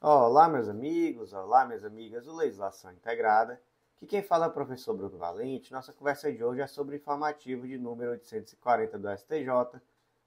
Olá, meus amigos, olá, minhas amigas do Legislação Integrada. Aqui quem fala é o professor Bruno Valente. Nossa conversa de hoje é sobre o informativo de número 840 do STJ.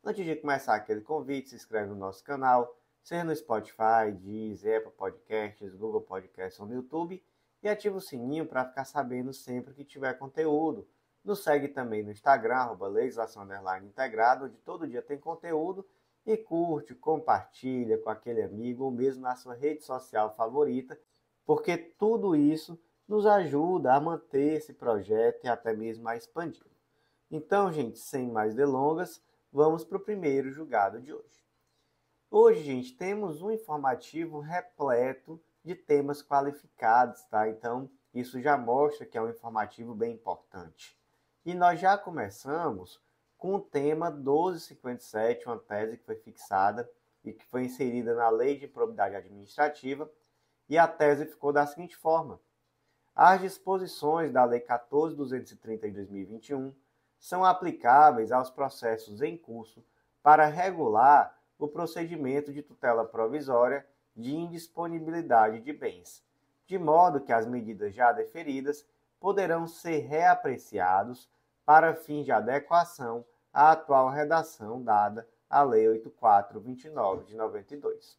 Antes de começar aquele convite, se inscreve no nosso canal, seja no Spotify, Deezer, Apple Podcasts, Google Podcasts ou no YouTube, e ativa o sininho para ficar sabendo sempre que tiver conteúdo. Nos segue também no Instagram, @legislação_integrada, onde todo dia tem conteúdo. E curte, compartilha com aquele amigo ou mesmo na sua rede social favorita, porque tudo isso nos ajuda a manter esse projeto e até mesmo a expandi-lo. Então, gente, sem mais delongas, vamos para o primeiro julgado de hoje. Hoje, gente, temos um informativo repleto de temas qualificados, tá? Então, isso já mostra que é um informativo bem importante. E nós já começamos com o tema 1257, uma tese que foi fixada e que foi inserida na Lei de Improbidade Administrativa, e a tese ficou da seguinte forma: as disposições da Lei 14.230 de 2021 são aplicáveis aos processos em curso para regular o procedimento de tutela provisória de indisponibilidade de bens, de modo que as medidas já deferidas poderão ser reapreciados para fins de adequação à atual redação dada à Lei 8429 de 92.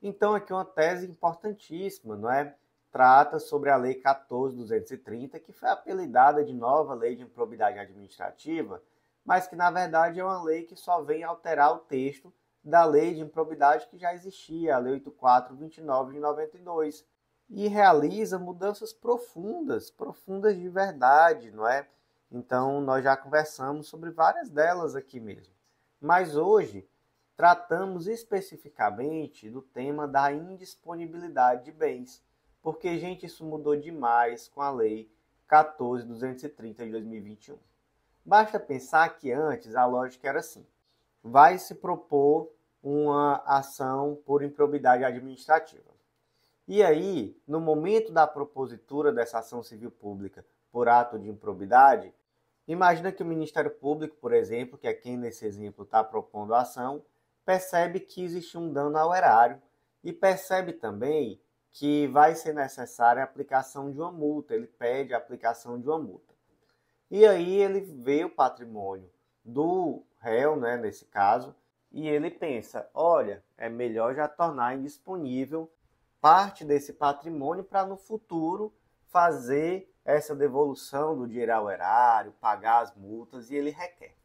Então, aqui uma tese importantíssima, não é? Trata sobre a Lei 14.230, que foi apelidada de nova Lei de Improbidade Administrativa, mas que, na verdade, é uma lei que só vem alterar o texto da Lei de Improbidade que já existia, a Lei 8429 de 92, e realiza mudanças profundas de verdade, não é? Então, nós já conversamos sobre várias delas aqui mesmo. Mas hoje, tratamos especificamente do tema da indisponibilidade de bens. Porque, gente, isso mudou demais com a Lei 14.230 de 2021. Basta pensar que antes a lógica era assim: vai se propor uma ação por improbidade administrativa. E aí, no momento da propositura dessa ação civil pública por ato de improbidade, imagina que o Ministério Público, por exemplo, que é quem nesse exemplo está propondo a ação, percebe que existe um dano ao erário e percebe também que vai ser necessária a aplicação de uma multa. Ele pede a aplicação de uma multa. E aí ele vê o patrimônio do réu, né, nesse caso, e ele pensa: olha, é melhor já tornar indisponível parte desse patrimônio para no futuro fazer essa devolução do dinheiro ao erário, pagar as multas, e ele requer.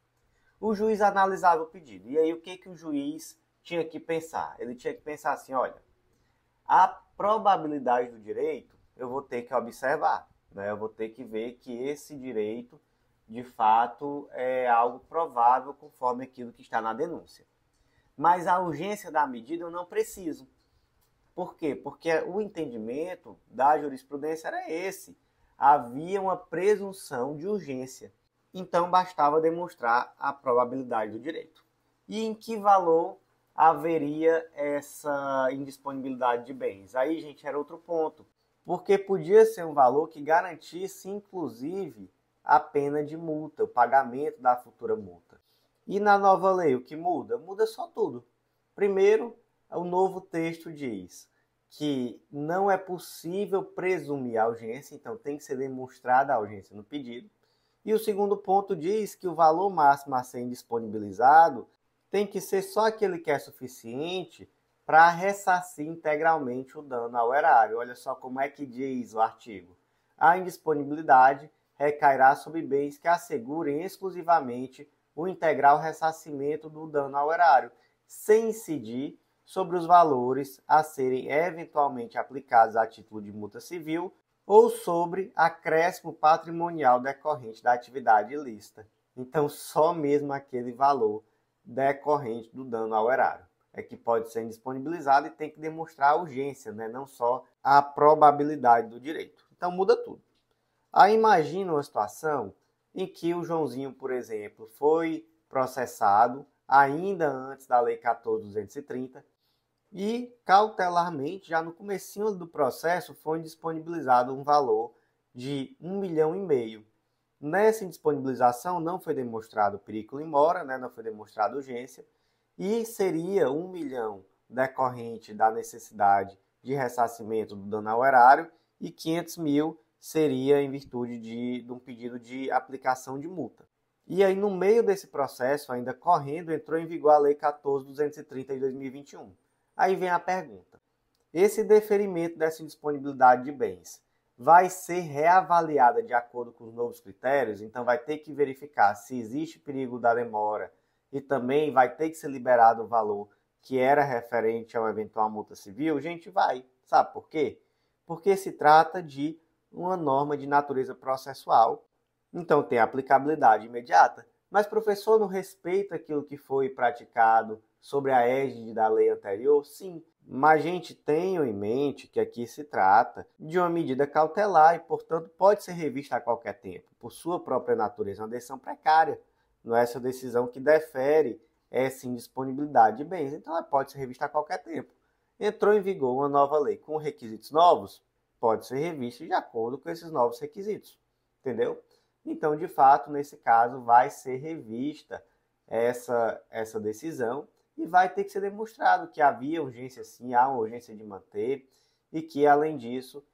O juiz analisava o pedido. E aí o que o juiz tinha que pensar? Ele tinha que pensar assim: olha, a probabilidade do direito eu vou ter que observar, né? Eu vou ter que ver que esse direito, de fato, é algo provável conforme aquilo que está na denúncia. Mas a urgência da medida eu não preciso. Por quê? Porque o entendimento da jurisprudência era esse. Havia uma presunção de urgência. Então, bastava demonstrar a probabilidade do direito. E em que valor haveria essa indisponibilidade de bens? Aí, gente, era outro ponto. Porque podia ser um valor que garantisse, inclusive, a pena de multa, o pagamento da futura multa. E na nova lei, o que muda? Muda só tudo. Primeiro, o novo texto diz que não é possível presumir a urgência, então tem que ser demonstrada a urgência no pedido. E o segundo ponto diz que o valor máximo a ser indisponibilizado tem que ser só aquele que é suficiente para ressarcir integralmente o dano ao erário. Olha só como é que diz o artigo: a indisponibilidade recairá sobre bens que assegurem exclusivamente o integral ressarcimento do dano ao erário, sem incidir sobre os valores a serem eventualmente aplicados a título de multa civil ou sobre acréscimo patrimonial decorrente da atividade ilícita. Então, só mesmo aquele valor decorrente do dano ao erário é que pode ser indisponibilizado e tem que demonstrar a urgência, né? Não só a probabilidade do direito. Então, muda tudo. Aí imagina uma situação em que o Joãozinho, por exemplo, foi processado ainda antes da Lei 14.230 e cautelarmente, já no comecinho do processo, foi disponibilizado um valor de 1,5 milhão. Nessa indisponibilização não foi demonstrado periculum in mora, né? Não foi demonstrada urgência, e seria 1 milhão decorrente da necessidade de ressarcimento do dano ao erário e 500 mil seria em virtude de um pedido de aplicação de multa. E aí, no meio desse processo, ainda correndo, entrou em vigor a Lei 14.230 de 2021. Aí vem a pergunta: esse deferimento dessa indisponibilidade de bens vai ser reavaliada de acordo com os novos critérios? Então, vai ter que verificar se existe perigo da demora e também vai ter que ser liberado o valor que era referente a uma eventual multa civil? Gente, vai. Sabe por quê? Porque se trata de uma norma de natureza processual, então tem aplicabilidade imediata. Mas, professor, não respeita aquilo que foi praticado sobre a égide da lei anterior? Sim, mas, gente, tenham em mente que aqui se trata de uma medida cautelar e, portanto, pode ser revista a qualquer tempo, por sua própria natureza, uma decisão precária. Não é essa decisão que defere essa indisponibilidade de bens, então ela pode ser revista a qualquer tempo. Entrou em vigor uma nova lei com requisitos novos, pode ser revista de acordo com esses novos requisitos, entendeu? Então, de fato, nesse caso, vai ser revista essa decisão e vai ter que ser demonstrado que havia urgência sim, há uma urgência de manter e que, além disso,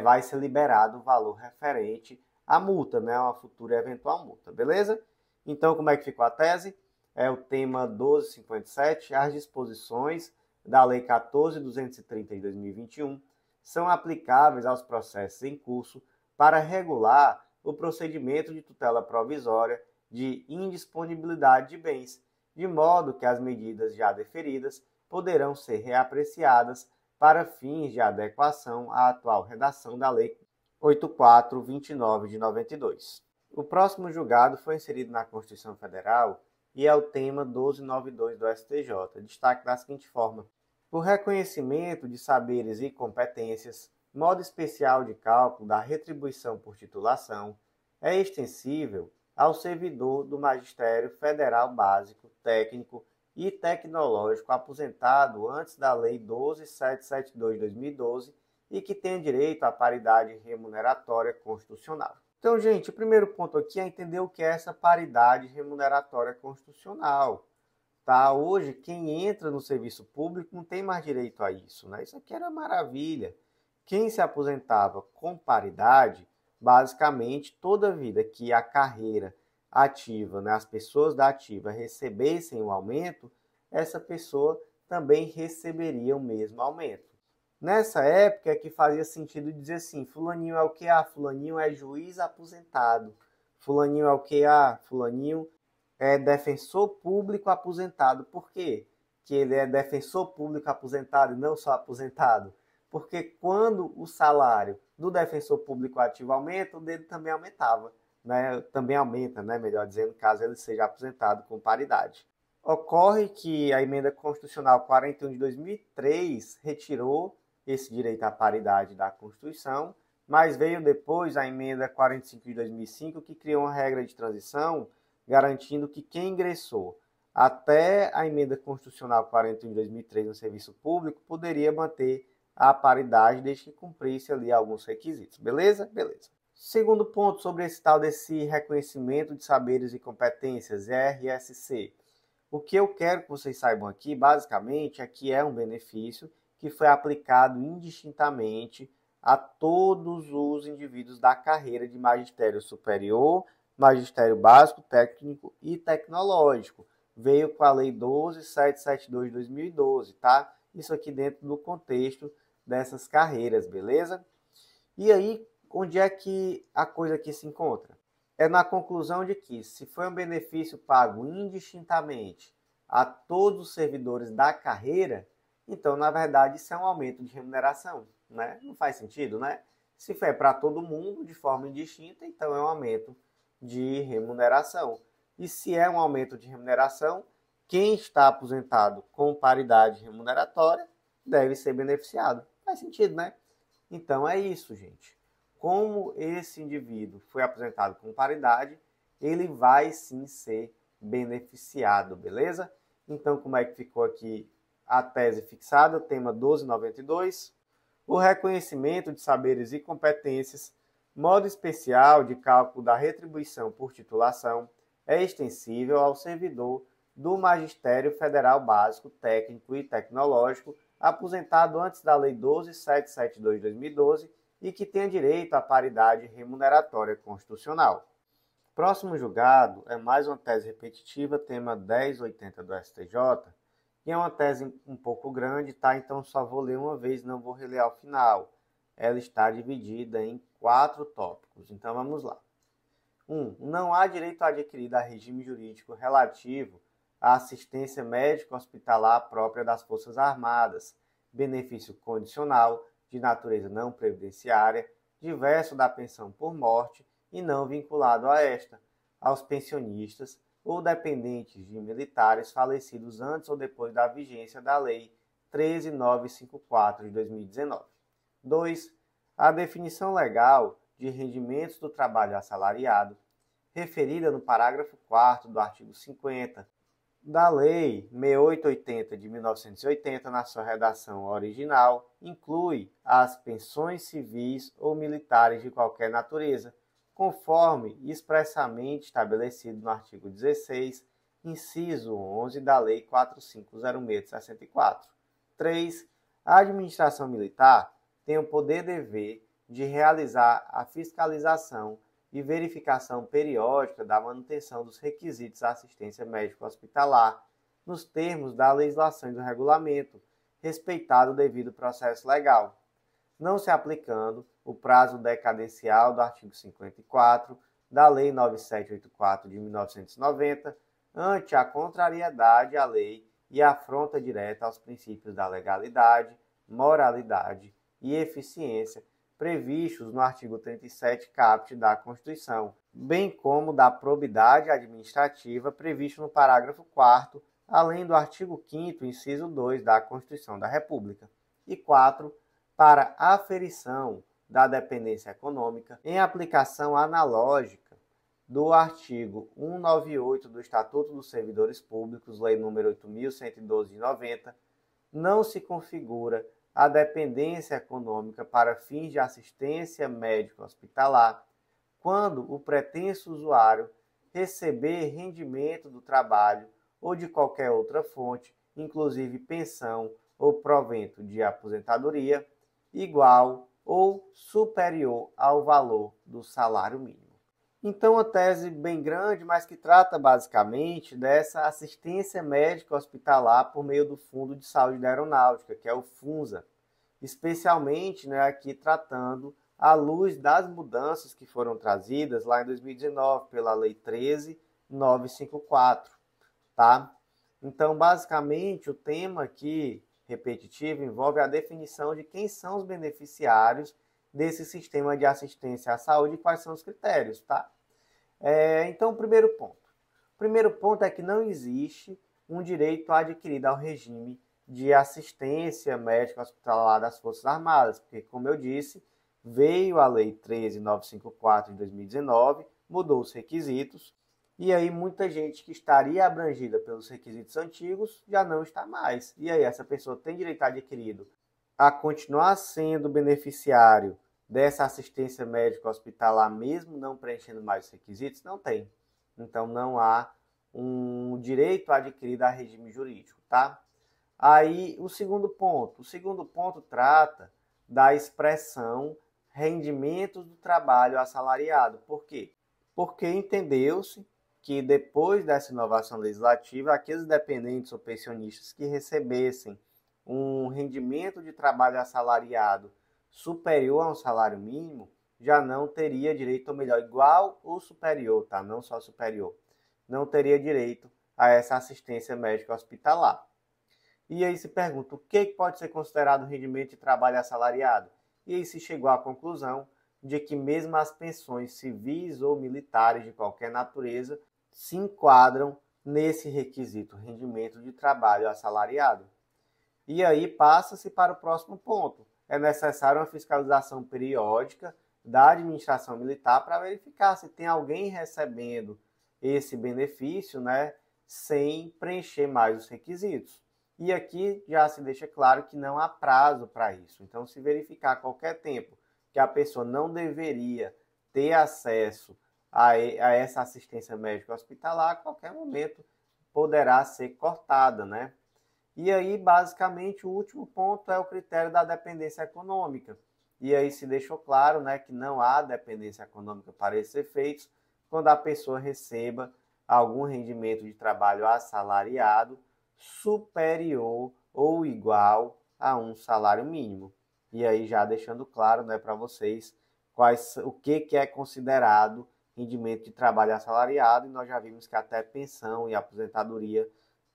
vai ser liberado o valor referente à multa, né, uma futura eventual multa, beleza? Então, como é que ficou a tese? É o tema 1257, as disposições da Lei 14.230 de 2021 são aplicáveis aos processos em curso para regular o procedimento de tutela provisória de indisponibilidade de bens, de modo que as medidas já deferidas poderão ser reapreciadas para fins de adequação à atual redação da Lei 8429 de 92. O próximo julgado foi inserido na Constituição Federal e é o tema 1292 do STJ. Destaque da seguinte forma: o reconhecimento de saberes e competências, modo especial de cálculo da retribuição por titulação, é extensível ao servidor do Magistério Federal Básico, Técnico e Tecnológico aposentado antes da Lei 12.772 de 2012 e que tenha direito à paridade remuneratória constitucional. Então, gente, o primeiro ponto aqui é entender o que é essa paridade remuneratória constitucional. Tá? Hoje, quem entra no serviço público não tem mais direito a isso, né? Isso aqui era maravilha. Quem se aposentava com paridade, basicamente, toda vida que a carreira ativa, né, as pessoas da ativa recebessem o aumento, essa pessoa também receberia o mesmo aumento. Nessa época é que fazia sentido dizer assim: fulaninho é o que? Fulaninho é juiz aposentado. Fulaninho é o que? Fulaninho é defensor público aposentado. Por quê que ele é defensor público aposentado e não só aposentado? Porque quando o salário do defensor público ativo aumenta, o dele também aumentava, né? Também aumenta, né? Melhor dizendo, caso ele seja aposentado com paridade. Ocorre que a Emenda Constitucional 41 de 2003 retirou esse direito à paridade da Constituição, mas veio depois a Emenda 45 de 2005, que criou uma regra de transição garantindo que quem ingressou até a Emenda Constitucional 41 de 2003 no serviço público poderia manter a paridade desde que cumprisse ali alguns requisitos. Beleza? Beleza. Segundo ponto sobre esse tal desse reconhecimento de saberes e competências, RSC. O que eu quero que vocês saibam aqui, basicamente, é que é um benefício que foi aplicado indistintamente a todos os indivíduos da carreira de magistério superior, magistério básico, técnico e tecnológico. Veio com a Lei 12.772 de 2012, tá? Isso aqui dentro do contexto dessas carreiras, beleza? E aí, onde é que a coisa aqui se encontra? É na conclusão de que, se foi um benefício pago indistintamente a todos os servidores da carreira, então, na verdade, isso é um aumento de remuneração, né? Não faz sentido, né? Se for para todo mundo de forma indistinta, então é um aumento de remuneração. E se é um aumento de remuneração, quem está aposentado com paridade remuneratória deve ser beneficiado. Faz sentido, né? Então é isso, gente. Como esse indivíduo foi aposentado com paridade, ele vai sim ser beneficiado, beleza? Então, como é que ficou aqui a tese fixada, tema 1292? O reconhecimento de saberes e competências, modo especial de cálculo da retribuição por titulação, é extensível ao servidor do Magistério Federal Básico, Técnico e Tecnológico aposentado antes da Lei 12.772 de 2012 e que tenha direito à paridade remuneratória constitucional. Próximo julgado é mais uma tese repetitiva, tema 1080 do STJ, que é uma tese um pouco grande, tá? Então só vou ler uma vez, não vou reler ao final. Ela está dividida em 4 tópicos, então vamos lá. 1. Não há direito adquirido a regime jurídico relativo à assistência médico-hospitalar própria das Forças Armadas, benefício condicional, de natureza não previdenciária, diverso da pensão por morte e não vinculado a esta, aos pensionistas ou dependentes de militares falecidos antes ou depois da vigência da Lei 13.954 de 2019. 2. A definição legal de rendimentos do trabalho assalariado, referida no parágrafo 4º do artigo 50 da Lei 6880 de 1980, na sua redação original, inclui as pensões civis ou militares de qualquer natureza, conforme expressamente estabelecido no artigo 16, inciso 11 da Lei 4506 de 64. 3. A administração militar tem o poder-dever de realizar a fiscalização e verificação periódica da manutenção dos requisitos da assistência médico-hospitalar, nos termos da legislação e do regulamento, respeitado o devido processo legal, não se aplicando o prazo decadencial do artigo 54 da Lei 9784 de 1990, ante a contrariedade à lei e afronta direta aos princípios da legalidade, moralidade e eficiência previstos no artigo 37 caput da Constituição, bem como da probidade administrativa previsto no parágrafo 4º, além do artigo 5º, inciso 2 da Constituição da República. E 4. Para aferição da dependência econômica, em aplicação analógica do artigo 198 do Estatuto dos Servidores Públicos, Lei nº 8.112 de 90, não se configura a dependência econômica para fins de assistência médico-hospitalar, quando o pretenso usuário receber rendimento do trabalho ou de qualquer outra fonte, inclusive pensão ou provento de aposentadoria, igual ou superior ao valor do salário mínimo. Então, uma tese bem grande, mas que trata basicamente dessa assistência médica hospitalar por meio do Fundo de Saúde da Aeronáutica, que é o FUNSA, especialmente aqui tratando à luz das mudanças que foram trazidas lá em 2019 pela Lei 13.954, tá? Então, basicamente, o tema aqui repetitivo envolve a definição de quem são os beneficiários desse sistema de assistência à saúde e quais são os critérios, tá? Então, o primeiro ponto. O primeiro ponto é que não existe um direito adquirido ao regime de assistência médica hospitalar das Forças Armadas, porque, como eu disse, veio a Lei 13.954 de 2019, mudou os requisitos, e aí muita gente que estaria abrangida pelos requisitos antigos já não está mais. E aí essa pessoa tem direito adquirido a continuar sendo beneficiário dessa assistência médica hospitalar, mesmo não preenchendo mais os requisitos? Não tem. Então não há um direito adquirido a regime jurídico, tá? Aí o segundo ponto trata da expressão rendimentos do trabalho assalariado. Por quê? Porque entendeu-se que depois dessa inovação legislativa, aqueles dependentes ou pensionistas que recebessem um rendimento de trabalho assalariado superior a um salário mínimo, já não teria direito, ou melhor, igual ou superior, tá? Não só superior. Não teria direito a essa assistência médica hospitalar. E aí se pergunta, o que pode ser considerado rendimento de trabalho assalariado? E aí se chegou à conclusão de que mesmo as pensões civis ou militares de qualquer natureza se enquadram nesse requisito, rendimento de trabalho assalariado. E aí passa-se para o próximo ponto. É necessária uma fiscalização periódica da administração militar para verificar se tem alguém recebendo esse benefício, sem preencher mais os requisitos. E aqui já se deixa claro que não há prazo para isso. Então, se verificar a qualquer tempo que a pessoa não deveria ter acesso a essa assistência médica hospitalar, a qualquer momento poderá ser cortada, E aí, basicamente, o último ponto é o critério da dependência econômica. E aí se deixou claro, né, que não há dependência econômica para esses efeitos quando a pessoa receba algum rendimento de trabalho assalariado superior ou igual a um salário mínimo. E aí já deixando claro, né, para vocês o que é considerado rendimento de trabalho assalariado, e nós já vimos que até pensão e aposentadoria,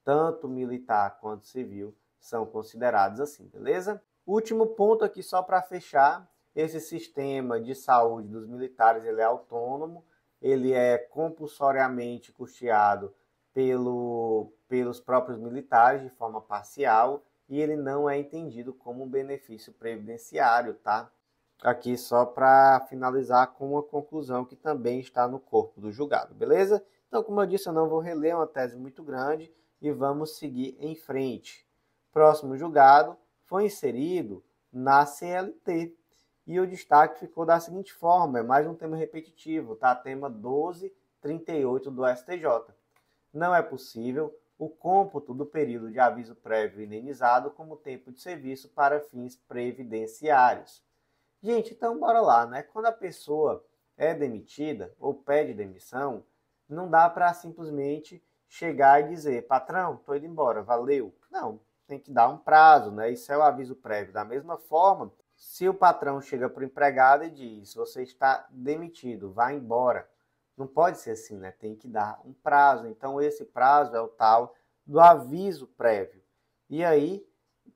tanto militar quanto civil, são considerados assim, beleza? Último ponto aqui só para fechar, esse sistema de saúde dos militares ele é autônomo, ele é compulsoriamente custeado pelos próprios militares de forma parcial e ele não é entendido como um benefício previdenciário, tá? Aqui só para finalizar com uma conclusão que também está no corpo do julgado, beleza? Então, como eu disse, eu não vou reler, uma tese muito grande e vamos seguir em frente. Próximo julgado foi inserido na CLT e o destaque ficou da seguinte forma, é mais um tema repetitivo, tá? Tema 1238 do STJ. Não é possível o cômputo do período de aviso prévio indenizado como tempo de serviço para fins previdenciários. Gente, então bora lá, né? Quando a pessoa é demitida ou pede demissão, não dá para simplesmente chegar e dizer, patrão, tô indo embora, valeu. Não, tem que dar um prazo, né? Isso é o aviso prévio. Da mesma forma, se o patrão chega para o empregado e diz, você está demitido, vá embora. Não pode ser assim, né? Tem que dar um prazo. Então, esse prazo é o tal do aviso prévio. E aí,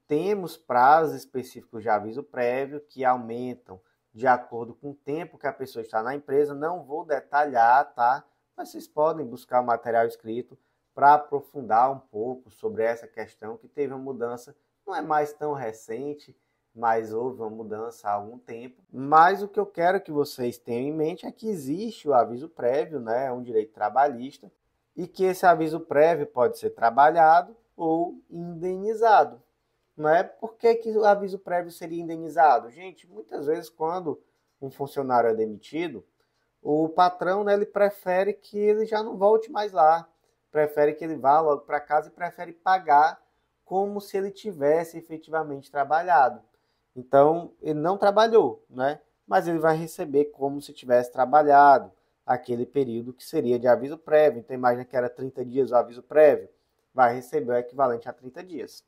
temos prazos específicos de aviso prévio que aumentam de acordo com o tempo que a pessoa está na empresa. Não vou detalhar, tá? Mas vocês podem buscar o material escrito para aprofundar um pouco sobre essa questão que teve uma mudança, não é mais tão recente, mas houve uma mudança há algum tempo. Mas o que eu quero que vocês tenham em mente é que existe o aviso prévio, né? É um direito trabalhista, e que esse aviso prévio pode ser trabalhado ou indenizado. Não é? Por que o aviso prévio seria indenizado? Gente, muitas vezes quando um funcionário é demitido, o patrão, né, ele prefere que ele já não volte mais lá, prefere que ele vá logo para casa e prefere pagar como se ele tivesse efetivamente trabalhado. Então, ele não trabalhou, né? Mas ele vai receber como se tivesse trabalhado aquele período que seria de aviso prévio. Então, imagina que era 30 dias o aviso prévio, vai receber o equivalente a 30 dias.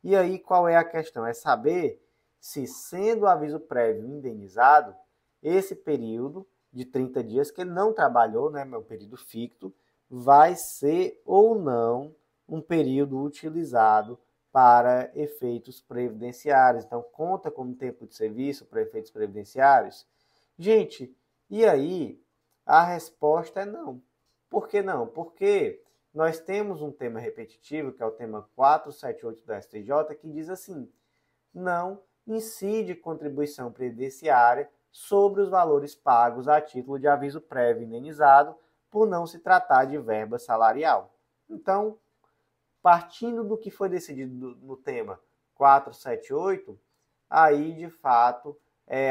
E aí, qual é a questão? É saber se, sendo o aviso prévio indenizado, esse período de 30 dias que ele não trabalhou, né, meu período ficto, vai ser ou não um período utilizado para efeitos previdenciários. Então, conta como tempo de serviço para efeitos previdenciários? Gente, e aí a resposta é não. Por que não? Porque nós temos um tema repetitivo, que é o tema 478 do STJ, que diz assim, não incide contribuição previdenciária sobre os valores pagos a título de aviso prévio indenizado por não se tratar de verba salarial. Então, partindo do que foi decidido no tema 478, aí, de fato,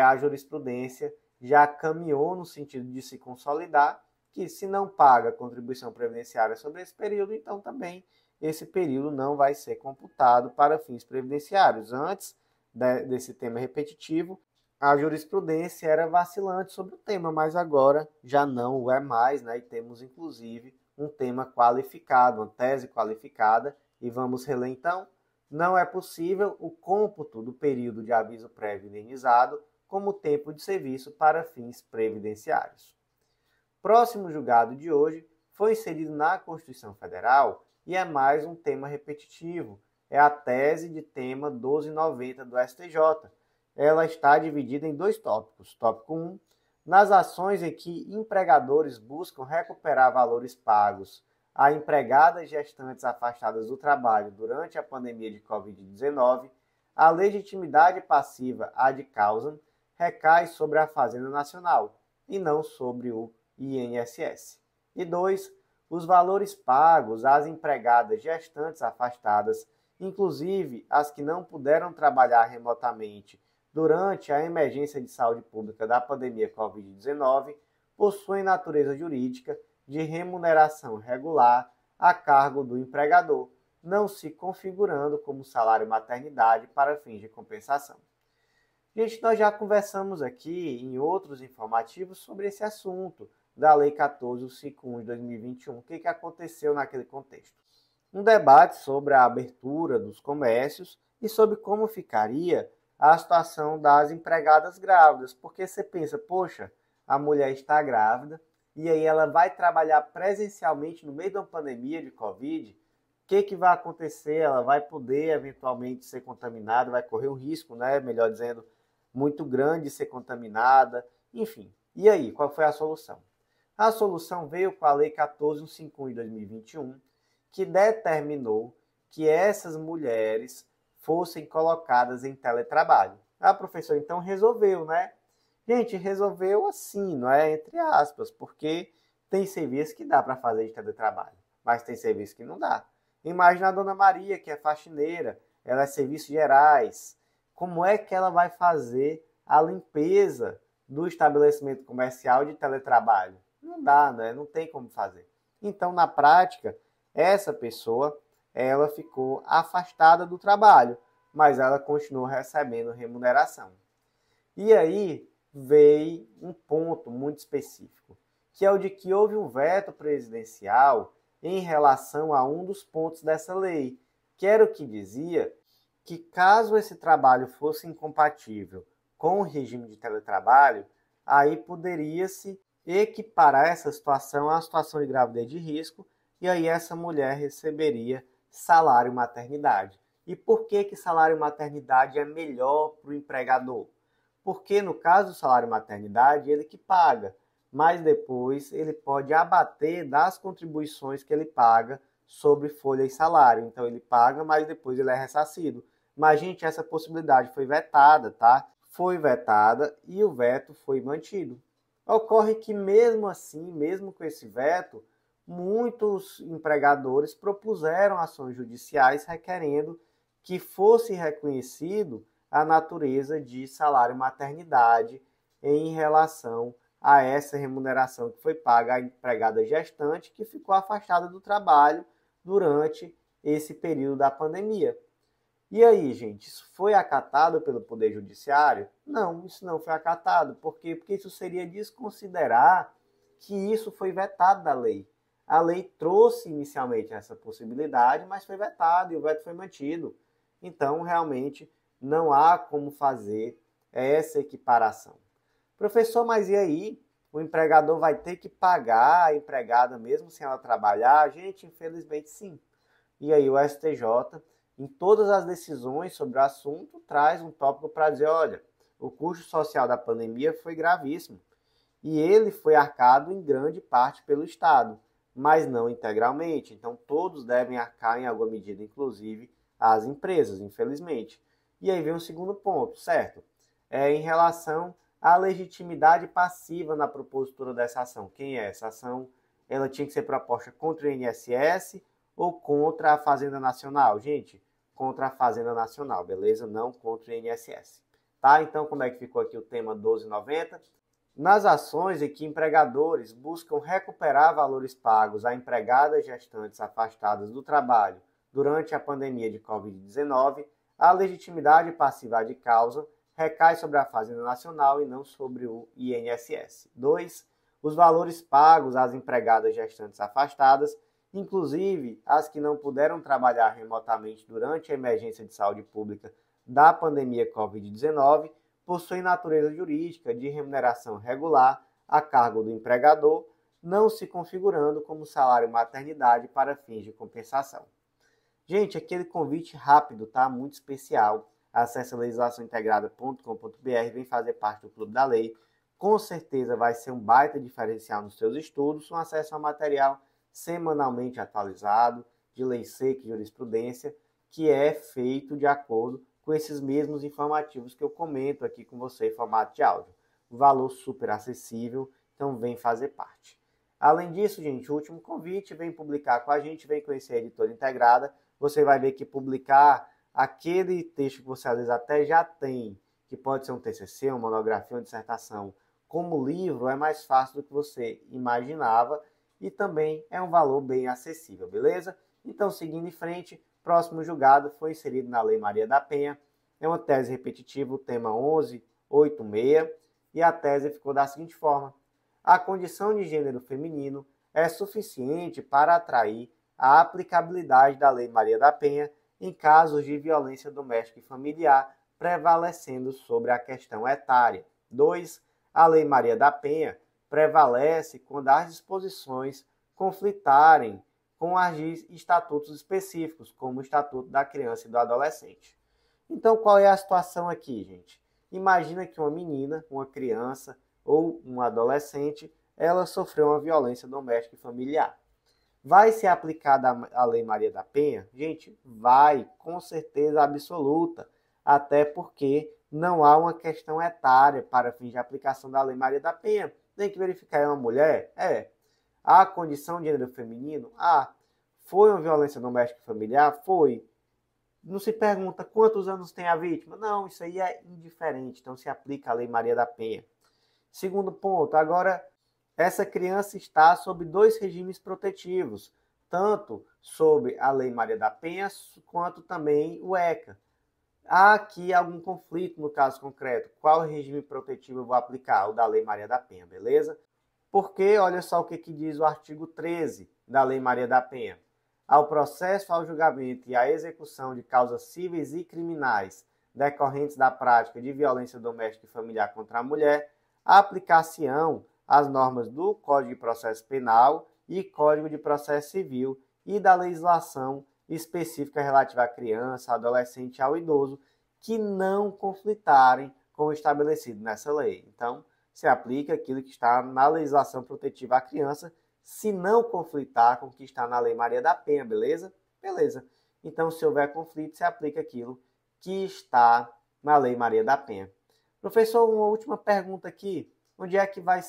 a jurisprudência já caminhou no sentido de se consolidar que se não paga contribuição previdenciária sobre esse período, então também esse período não vai ser computado para fins previdenciários. Antes desse tema repetitivo, a jurisprudência era vacilante sobre o tema, mas agora já não o é mais, né? E temos, inclusive, um tema qualificado, uma tese qualificada, e vamos reler então. Não é possível o cômputo do período de aviso prévio indenizado como tempo de serviço para fins previdenciários. Próximo julgado de hoje foi inserido na Constituição Federal e é mais um tema repetitivo. É a tese de tema 1290 do STJ. Ela está dividida em dois tópicos. Tópico 1, nas ações em que empregadores buscam recuperar valores pagos a empregadas gestantes afastadas do trabalho durante a pandemia de Covid-19, a legitimidade passiva ad causam recai sobre a Fazenda Nacional e não sobre o INSS. E 2, os valores pagos às empregadas gestantes afastadas, inclusive as que não puderam trabalhar remotamente durante a emergência de saúde pública da pandemia Covid-19, possuem natureza jurídica de remuneração regular a cargo do empregador, não se configurando como salário maternidade para fins de compensação. Gente, nós já conversamos aqui em outros informativos sobre esse assunto da Lei 14.151 de 2021. O que aconteceu naquele contexto? Um debate sobre a abertura dos comércios e sobre como ficaria a situação das empregadas grávidas. Porque você pensa, poxa, a mulher está grávida e aí ela vai trabalhar presencialmente no meio de uma pandemia de Covid. O que vai acontecer? Ela vai poder eventualmente ser contaminada, vai correr um risco, né? Melhor dizendo, muito grande de ser contaminada. Enfim, e aí, qual foi a solução? A solução veio com a Lei 14.151 de 2021, que determinou que essas mulheres fossem colocadas em teletrabalho. A professora então resolveu, né? Gente, resolveu assim, não é? Entre aspas, porque tem serviço que dá para fazer de teletrabalho, mas tem serviço que não dá. Imagina a Dona Maria, que é faxineira, ela é serviços gerais. Como é que ela vai fazer a limpeza do estabelecimento comercial de teletrabalho? Não dá, né? Não tem como fazer. Então, na prática, essa pessoa, ela ficou afastada do trabalho, mas ela continuou recebendo remuneração. E aí veio um ponto muito específico, que é o de que houve um veto presidencial em relação a um dos pontos dessa lei, que era o que dizia que caso esse trabalho fosse incompatível com o regime de teletrabalho, aí poderia-se equiparar essa situação à situação de gravidez de risco, e aí essa mulher receberia salário maternidade. E por que salário maternidade é melhor para o empregador? Porque no caso do salário maternidade, ele que paga, mas depois ele pode abater das contribuições que ele paga sobre folha e salário. Então ele paga, mas depois ele é ressarcido. Mas, gente, essa possibilidade foi vetada, tá? Foi vetada e o veto foi mantido. Ocorre que mesmo assim, mesmo com esse veto, muitos empregadores propuseram ações judiciais requerendo que fosse reconhecido a natureza de salário maternidade em relação a essa remuneração que foi paga à empregada gestante que ficou afastada do trabalho durante esse período da pandemia. E aí, gente, isso foi acatado pelo Poder Judiciário? Não, isso não foi acatado. Por quê? Porque isso seria desconsiderar que isso foi vetado da lei. A lei trouxe inicialmente essa possibilidade, mas foi vetado e o veto foi mantido. Então, realmente, não há como fazer essa equiparação. Professor, mas e aí? O empregador vai ter que pagar a empregada mesmo sem ela trabalhar? Gente, infelizmente sim. E aí o STJ, em todas as decisões sobre o assunto, traz um tópico para dizer, olha, o custo social da pandemia foi gravíssimo. E ele foi arcado em grande parte pelo Estado, mas não integralmente. Então todos devem arcar em alguma medida, inclusive as empresas, infelizmente. E aí vem um segundo ponto, certo? Em relação à legitimidade passiva na propositura dessa ação. Quem é essa ação? Ela tinha que ser proposta contra o INSS ou contra a Fazenda Nacional? Gente, contra a Fazenda Nacional, beleza? Não contra o INSS. Tá? Então, como é que ficou aqui o tema 1290? Nas ações em que empregadores buscam recuperar valores pagos a empregadas gestantes afastadas do trabalho durante a pandemia de Covid-19, a legitimidade passiva de causa recai sobre a Fazenda Nacional e não sobre o INSS. 2. Os valores pagos às empregadas gestantes afastadas, inclusive as que não puderam trabalhar remotamente durante a emergência de saúde pública da pandemia Covid-19, possuem natureza jurídica de remuneração regular a cargo do empregador, não se configurando como salário maternidade para fins de compensação. Gente, aquele convite rápido, tá? Muito especial. Acesse legislaçãointegrada.com.br, vem fazer parte do Clube da Lei. Com certeza vai ser um baita diferencial nos seus estudos, um acesso a material semanalmente atualizado, de lei seca e jurisprudência, que é feito de acordo com esses mesmos informativos que eu comento aqui com você em formato de áudio. Um valor super acessível, então vem fazer parte. Além disso, gente, o último convite, vem publicar com a gente, vem conhecer a Editora Integrada. Você vai ver que publicar aquele texto que você às vezes até já tem, que pode ser um TCC, uma monografia, uma dissertação, como livro, é mais fácil do que você imaginava e também é um valor bem acessível, beleza? Então, seguindo em frente, próximo julgado foi inserido na Lei Maria da Penha. É uma tese repetitiva, o tema 1186, e a tese ficou da seguinte forma: a condição de gênero feminino é suficiente para atrair a aplicabilidade da Lei Maria da Penha em casos de violência doméstica e familiar, prevalecendo sobre a questão etária. 2. A Lei Maria da Penha prevalece quando as disposições conflitarem com as estatutos específicos, como o Estatuto da Criança e do Adolescente. Então, qual é a situação aqui, gente? Imagina que uma menina, uma criança ou um adolescente, ela sofreu uma violência doméstica e familiar. Vai ser aplicada a Lei Maria da Penha? Gente, vai, com certeza absoluta, até porque não há uma questão etária para fins de aplicação da Lei Maria da Penha. Tem que verificar, é uma mulher? É. Há condição de gênero feminino? Há. Foi uma violência doméstica e familiar? Foi. Não se pergunta quantos anos tem a vítima? Não, isso aí é indiferente, então se aplica a Lei Maria da Penha. Segundo ponto, agora, essa criança está sob 2 regimes protetivos, tanto sob a Lei Maria da Penha, quanto também o ECA. Há aqui algum conflito no caso concreto. Qual regime protetivo eu vou aplicar? O da Lei Maria da Penha, beleza? Porque, olha só o que diz o artigo 13 da Lei Maria da Penha. Ao processo, ao julgamento e à execução de causas cíveis e criminais decorrentes da prática de violência doméstica e familiar contra a mulher, aplicar-se-ão as normas do Código de Processo Penal e Código de Processo Civil e da legislação específica relativa à criança, adolescente e ao idoso, que não conflitarem com o estabelecido nessa lei. Então, se aplica aquilo que está na legislação protetiva à criança, se não conflitar com o que está na Lei Maria da Penha, beleza? Beleza. Então, se houver conflito, se aplica aquilo que está na Lei Maria da Penha. Professor, uma última pergunta aqui. Onde é que vai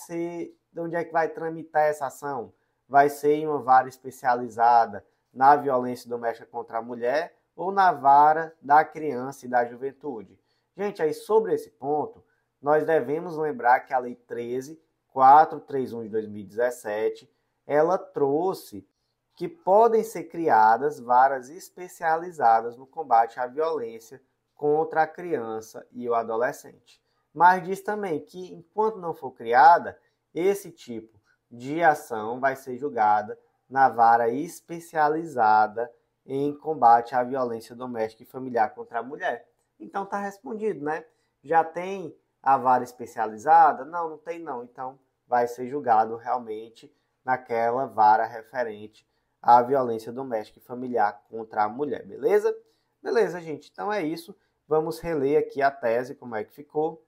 tramitar essa ação? Vai ser em uma vara especializada na violência doméstica contra a mulher ou na vara da criança e da juventude? Gente, aí sobre esse ponto, nós devemos lembrar que a Lei 13.431 de 2017, ela trouxe que podem ser criadas varas especializadas no combate à violência contra a criança e o adolescente. Mas diz também que, enquanto não for criada, esse tipo de ação vai ser julgada na vara especializada em combate à violência doméstica e familiar contra a mulher. Então está respondido, né? Já tem a vara especializada? Não, não tem não. Então vai ser julgado realmente naquela vara referente à violência doméstica e familiar contra a mulher, beleza? Beleza, gente. Então é isso. Vamos reler aqui a tese, como é que ficou.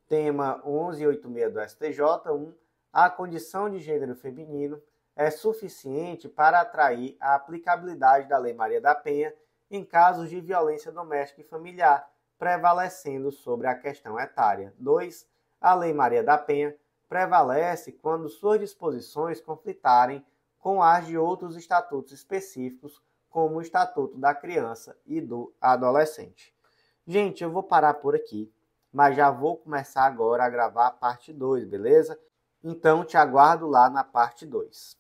Tema 1186 do STJ, 1. A condição de gênero feminino é suficiente para atrair a aplicabilidade da Lei Maria da Penha em casos de violência doméstica e familiar, prevalecendo sobre a questão etária. 2. A Lei Maria da Penha prevalece quando suas disposições conflitarem com as de outros estatutos específicos, como o Estatuto da Criança e do Adolescente. Gente, eu vou parar por aqui, mas já vou começar agora a gravar a parte 2, beleza? Então, te aguardo lá na parte 2.